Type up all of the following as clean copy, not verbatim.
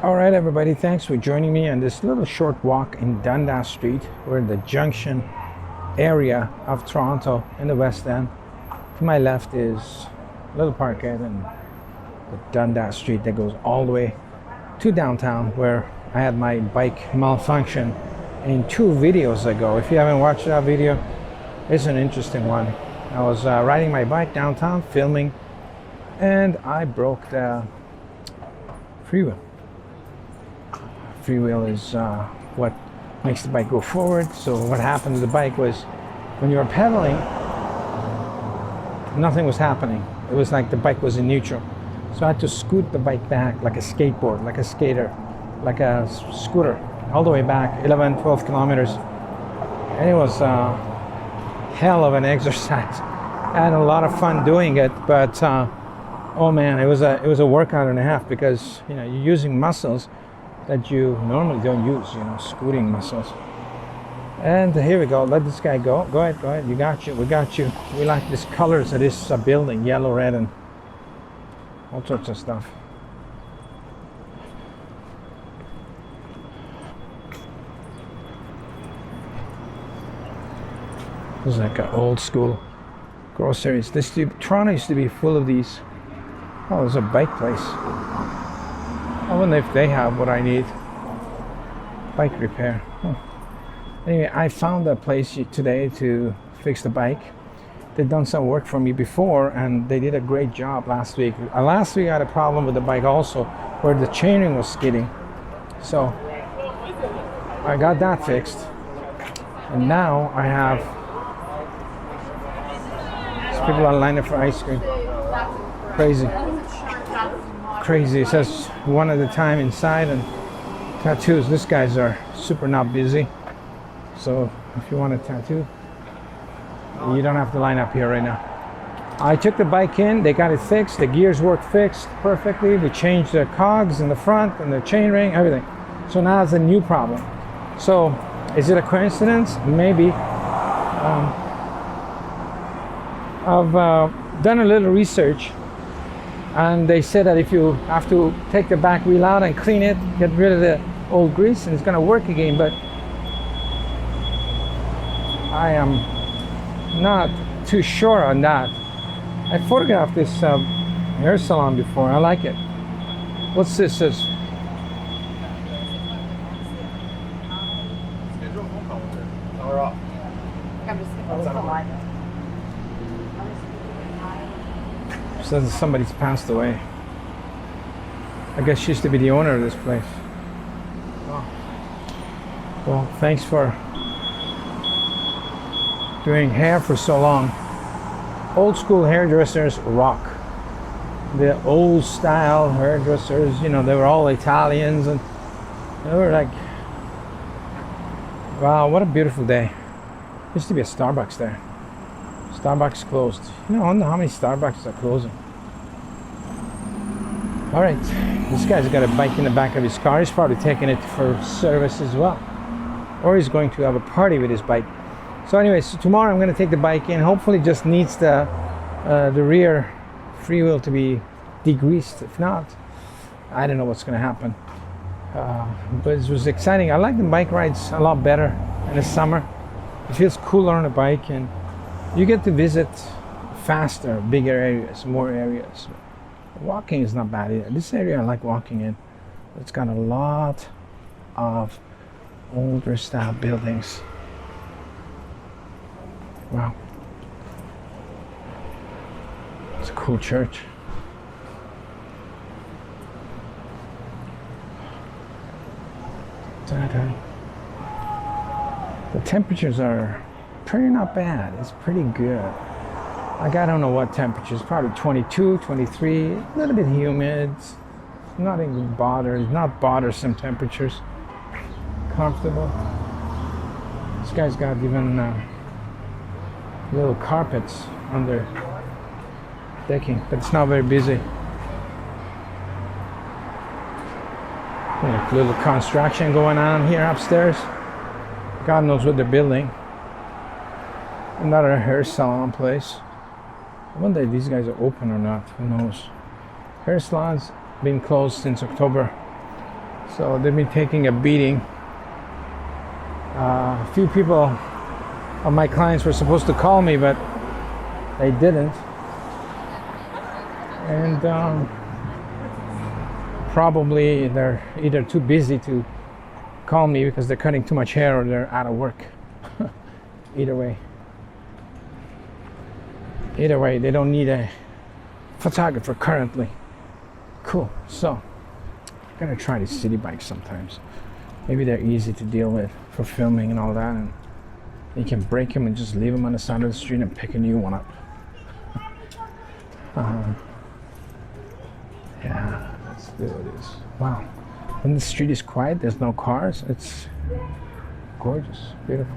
All right, everybody, thanks for joining me on this little short walk in Dundas Street. We're in the Junction area of Toronto in the West End. To my left is Little Parkhead and the Dundas Street that goes all the way to downtown, where I had my bike malfunction in 2 videos ago. If you haven't watched that video, it's an interesting one. I was riding my bike downtown, filming, and I broke the freewheel. Freewheel is what makes the bike go forward. So what happened to the bike was, when you were pedaling, nothing was happening. It was like the bike was in neutral. So I had to scoot the bike back like a skateboard, like a skater, like a scooter, all the way back 11, 12 kilometers. And it was a hell of an exercise. I had a lot of fun doing it, but oh man, it was a workout and a half, because you're using muscles that you normally don't use, scooting muscles. And here we go. Let this guy go. Go ahead. We got you. We like these colors of this building, yellow, red, and all sorts of stuff. This is like an old school groceries. Toronto used to be full of these. Oh, there's a bike place. I wonder if they have what I need. Bike repair. Anyway, I found a place today to fix the bike. They've done some work for me before, and they did a great job last week. Last week I had a problem with the bike also, where the chainring was skidding. So I got that fixed. And now I have people are lining up for ice cream. Crazy. It says one at a time inside, and tattoos. These guys are super not busy. So if you want a tattoo, you don't have to line up here right now. I took the bike in, they got it fixed, the gears work fixed perfectly. We changed the cogs in the front and the chain ring, everything. So now it's a new problem. So is it a coincidence? Maybe. I've done a little research, and they said that if you have to take the back wheel out and clean it, get rid of the old grease, and it's going to work again. But I am not too sure on that. I photographed this hair salon before. I like it. What's this? Says somebody's passed away. I guess she used to be the owner of this place. Well, thanks for doing hair for so long. Old school hairdressers rock. The old style hairdressers, they were all Italians, and they were like, wow, what a beautiful day. There used to be a Starbucks there. Starbucks closed. I wonder how many Starbucks are closing. All right, this guy's got a bike in the back of his car. He's probably taking it for service as well, or he's going to have a party with his bike. So anyways, tomorrow I'm going to take the bike in. Hopefully, just needs the rear freewheel to be degreased. If not, I don't know what's going to happen. But it was exciting. I like the bike rides a lot better in the summer. It feels cooler on a bike, and you get to visit faster, bigger areas, more areas. Walking is not bad either. This area I like walking in. It's got a lot of older style buildings. Wow. It's a cool church. The temperatures are pretty not bad. It's pretty good. I don't know what temperatures, probably 22, 23, a little bit humid. Not even not bothersome temperatures. Comfortable. This guy's got even little carpets under decking, but it's not very busy. Like little construction going on here upstairs. God knows what they're building. Another hair salon place. I wonder if these guys are open or not. Who knows? Hair salons been closed since October. So they've been taking a beating. A few people of my clients were supposed to call me, but they didn't. And probably they're either too busy to call me because they're cutting too much hair, or they're out of work. Either way, they don't need a photographer currently. Cool. So I'm gonna try these city bikes sometimes. Maybe they're easy to deal with for filming and all that, and you can break them and just leave them on the side of the street and pick a new one up. Yeah, that's good. It is. Wow. When the street is quiet, there's no cars. It's gorgeous, beautiful.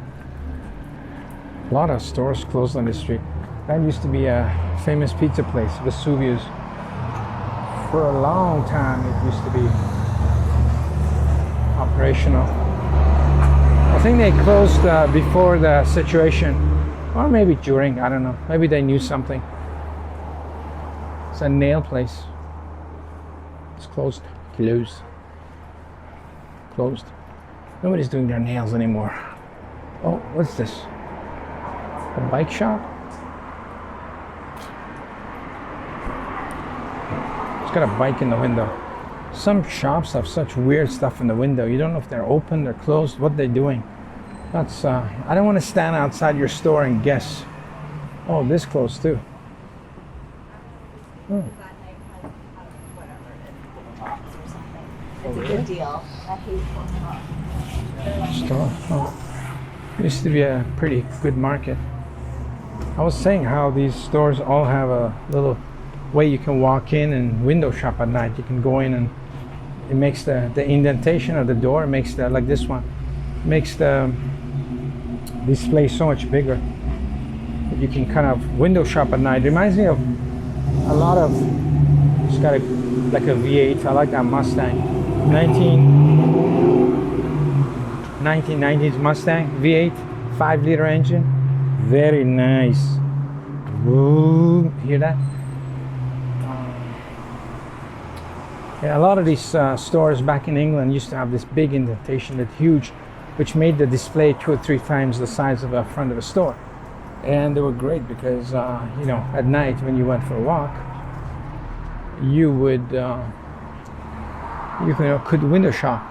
A lot of stores closed on the street. That used to be a famous pizza place, Vesuvius. For a long time, it used to be operational. I think they closed before the situation, or maybe during, I don't know. Maybe they knew something. It's a nail place. It's closed. Closed. Nobody's doing their nails anymore. Oh, what's this? A bike shop? It's got a bike in the window. Some shops have such weird stuff in the window. You don't know if they're open, they're closed, what they're doing. That's I don't want to stand outside your store and guess. Oh, this closed too. Oh. It's a good deal. I hate Store. Oh. Used to be a pretty good market. I was saying how these stores all have a little way you can walk in and window shop at night. You can go in and it makes the indentation of the door, makes the, like this one, makes the display so much bigger. You can kind of window shop at night. Reminds me of a lot of, it's got like a V8. I like that Mustang. 1990s Mustang V8, 5-liter engine. Very nice. Woo, hear that? Yeah, a lot of these stores back in England used to have this big indentation, that huge, which made the display 2 or 3 times the size of the front of a store. And they were great because, you know, at night when you went for a walk, you would, could window shop.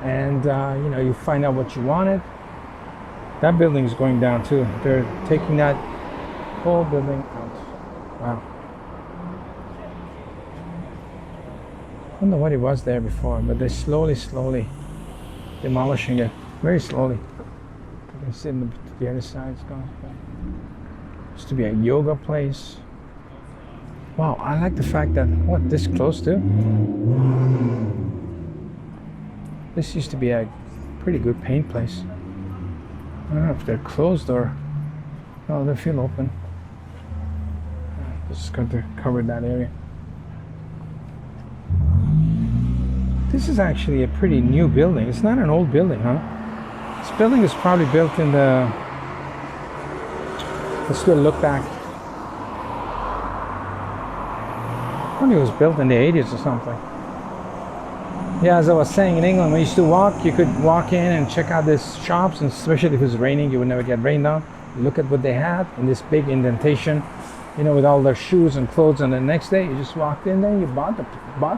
And, you know, you find out what you wanted. That building is going down too. They're taking that whole building out. Wow. I don't know what it was there before, but they're slowly demolishing it. Very slowly. You can see the other side is gone. Used to be a yoga place. Wow, I like the fact that, what, this close to? This used to be a pretty good paint place. I don't know if they're closed or, no, they feel open. Just got to cover that area. This is actually a pretty new building. It's not an old building, huh? This building is probably built in the, let's do a look back. Probably was built in the 80s or something. Yeah, as I was saying, in England, when you used to walk, you could walk in and check out these shops, and especially if it was raining, you would never get rained on. Look at what they had in this big indentation, you know, with all their shoes and clothes, and the next day you just walked in there, you bought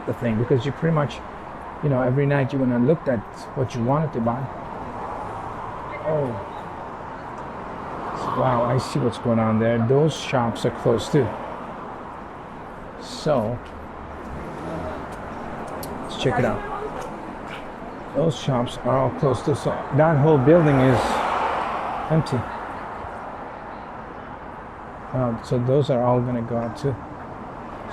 the thing, because you pretty much, you know, every night you went and looked at what you wanted to buy. Oh. Wow, I see what's going on there. Those shops are closed too. So, let's check it out. Those shops are all closed too. So that whole building is empty. So those are all going to go out too.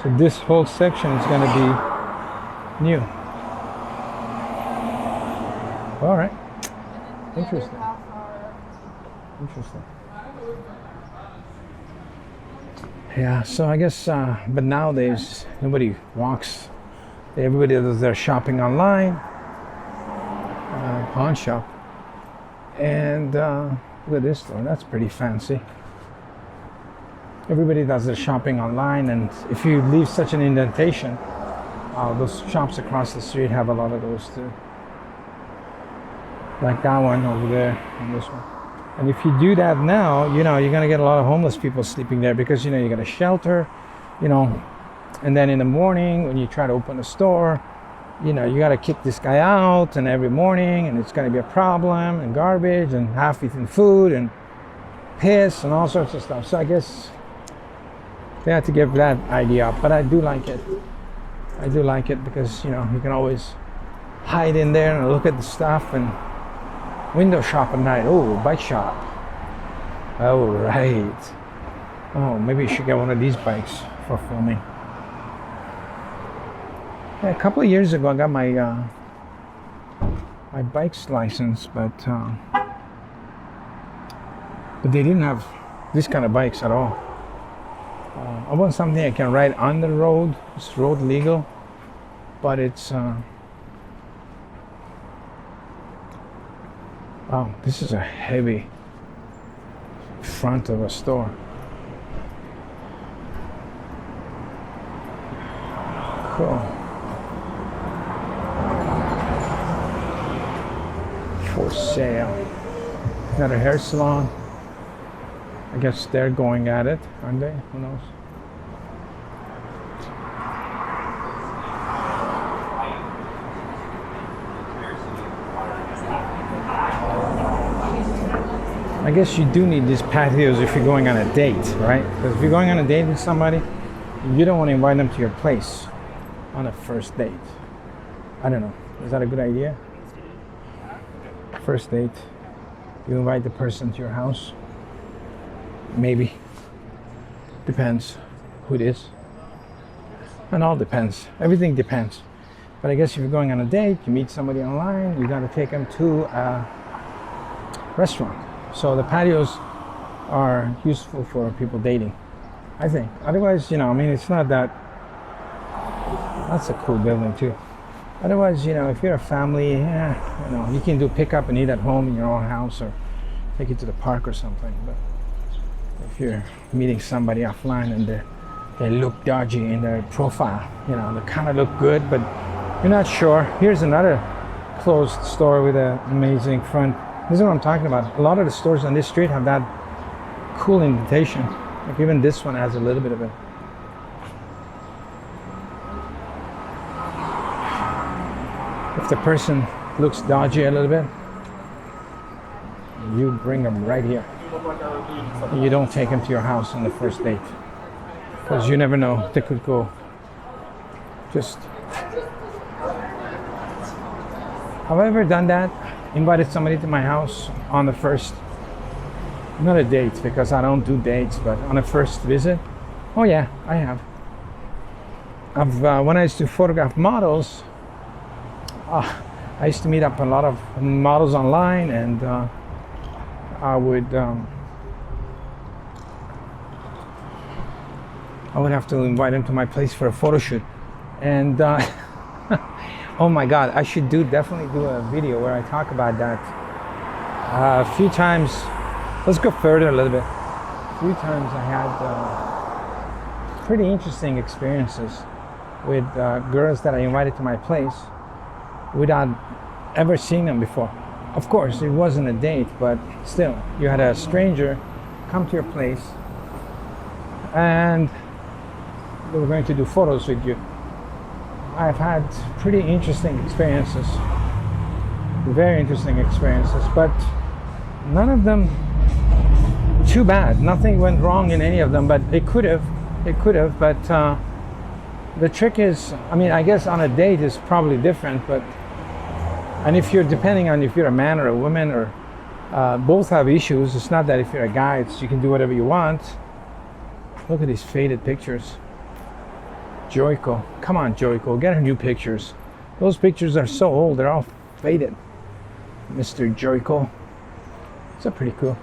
So this whole section is going to be new. All right. Interesting. Interesting. Yeah, so I guess, but nowadays nobody walks. Everybody does their shopping online, pawn shop. And look at this store, that's pretty fancy. Everybody does their shopping online, and if you leave such an indentation Those shops across the street have a lot of those too. Like that one over there and this one. And if you do that now, you know, you're gonna get a lot of homeless people sleeping there because, you know, you got a shelter, you know, and then in the morning when you try to open a store, you know, you got to kick this guy out, and every morning, and it's going to be a problem, and garbage, and half-eaten food, and piss, and all sorts of stuff. So I guess they had to give that idea up, but I do like it. I do like it because, you know, you can always hide in there and look at the stuff and window shop at night. Oh, bike shop. Oh, right. Oh, maybe you should get one of these bikes for filming. Yeah, a couple of years ago, I got my my bike's license, but they didn't have this kind of bikes at all. I want something I can ride on the road. It's road legal, but it's wow, this is a heavy front of a store. Cool. For sale. Got a hair salon. I guess they're going at it, aren't they? Who knows? I guess you do need these patios if you're going on a date, right? Because if you're going on a date with somebody, you don't want to invite them to your place on a first date. I don't know. Is that a good idea? First date, you invite the person to your house. Maybe. Depends who it is. And all depends. Everything depends. But I guess if you're going on a date, you meet somebody online, you got to take them to a restaurant. So the patios are useful for people dating, I think. Otherwise, you know, I mean, it's not that. That's a cool building too. Otherwise, you know, if you're a family, you know, you can do pickup and eat at home in your own house or take it to the park or something. But if you're meeting somebody offline and they look dodgy in their profile, you know, they kind of look good, but you're not sure. Here's another closed store with an amazing front. This is what I'm talking about. A lot of the stores on this street have that cool invitation. Like even this one has a little bit of it. If the person looks dodgy a little bit, you bring them right here. You don't take them to your house on the first date, because you never know, they could go just. Have I ever done that? Invited somebody to my house on the first, not a date because I don't do dates, but on a first visit? Oh yeah, I have. When I used to photograph models, I used to meet up a lot of models online, and I would have to invite them to my place for a photo shoot. And oh my God, I should definitely do a video where I talk about that. A few times, let's go further a little bit. A few times I had pretty interesting experiences with girls that I invited to my place without ever seeing them before. Of course, it wasn't a date, but still, you had a stranger come to your place and they were going to do photos with you. I've had pretty interesting experiences, very interesting experiences, but none of them too bad. Nothing went wrong in any of them, but it could have, but the trick is, I mean, I guess on a date is probably different, but, and if you're, depending on if you're a man or a woman, or both have issues. It's not that if you're a guy, it's, you can do whatever you want. Look at these faded pictures. Joico, come on Joico, get her new pictures. Those pictures are so old, they're all faded. Mr. Joico. So pretty cool.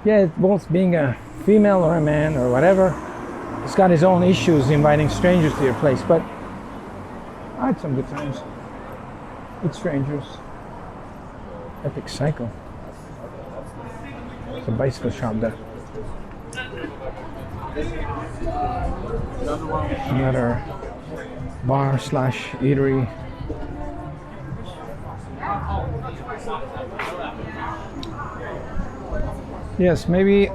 Yeah, both being a female or a man or whatever, it's got his own issues inviting strangers to your place, but I had some good times with strangers. Epic Cycle. It's a bicycle shop there. Another bar slash eatery. Yes, maybe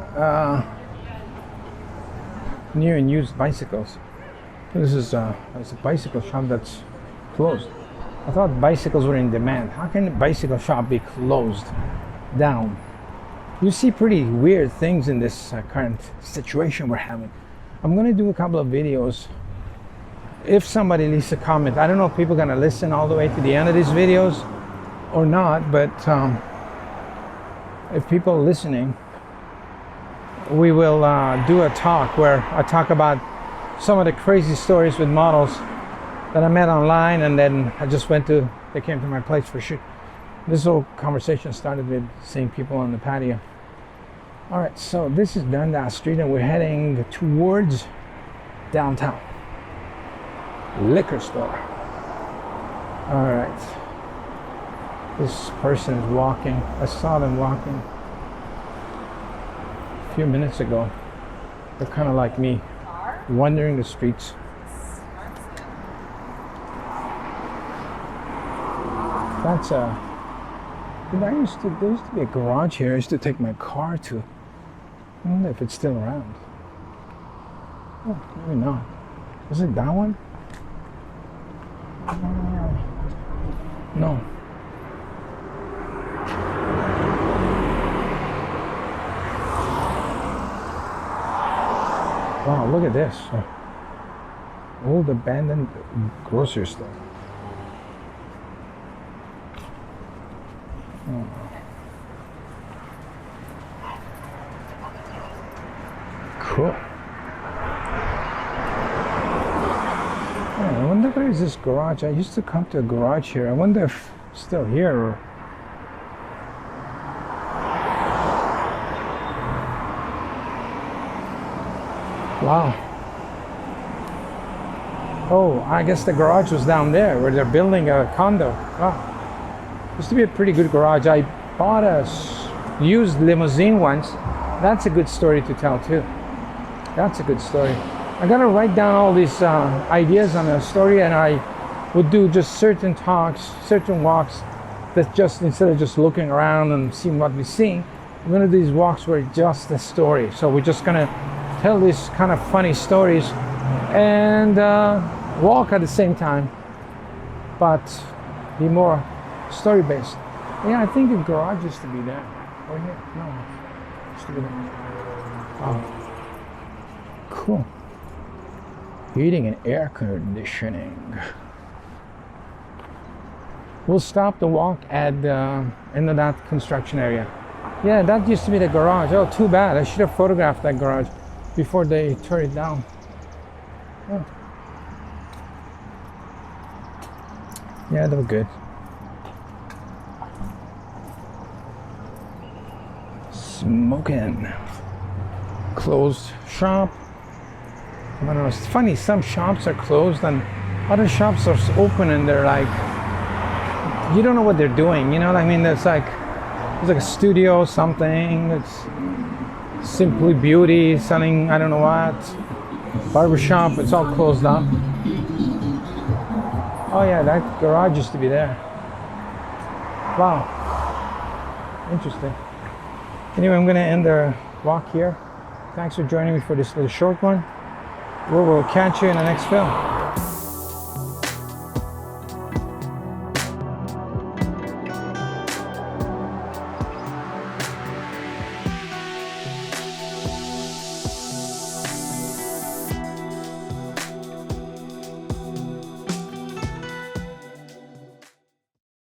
new and used bicycles. This is it's a bicycle shop that's closed. I thought bicycles were in demand. How can a bicycle shop be closed down? You see pretty weird things in this current situation we're having. I'm going to do a couple of videos. If somebody leaves a comment, I don't know if people are going to listen all the way to the end of these videos or not, but if people are listening, we will do a talk where I talk about some of the crazy stories with models that I met online, and then I just they came to my place for shoot. This whole conversation started with seeing people on the patio. All right, so this is Dundas Street, and we're heading towards downtown. Liquor store. All right. This person is walking. I saw them walking a few minutes ago. They're kind of like me, wandering the streets. That's there used to be a garage here. I used to take my car to. I wonder if it's still around. Oh, maybe not. Was it that one? No. Wow, look at this. Old abandoned grocery store. Oh. Cool. I wonder where is this garage? I used to come to a garage here. I wonder if it's still here or... Wow. Oh, I guess the garage was down there where they're building a condo. Wow. Used to be a pretty good garage. I bought a used limousine once. That's a good story to tell too. That's a good story. I gotta write down all these ideas on a story, and I would do just certain talks, certain walks that just, instead of just looking around and seeing what we're seeing, I'm gonna do these walks where it's just a story. So we're just gonna tell these kind of funny stories and walk at the same time, but be more story based. Yeah, I think the garage used to be there. Oh yeah, no, it used to be there. Oh, cool. Heating and air conditioning. We'll stop the walk at the end of that construction area. Yeah, that used to be the garage. Oh, too bad. I should have photographed that garage before they tore it down. Oh. Yeah, they were good. Smoking. Closed shop. I don't know, it's funny, some shops are closed and other shops are open, and they're like, you don't know what they're doing, you know what I mean? There's like a studio, something, it's Simply Beauty selling I don't know what, barbershop, it's all closed up. Oh yeah, that garage used to be there. Wow, interesting. Anyway, I'm gonna end the walk here. Thanks for joining me for this little short one. We will catch you in the next film.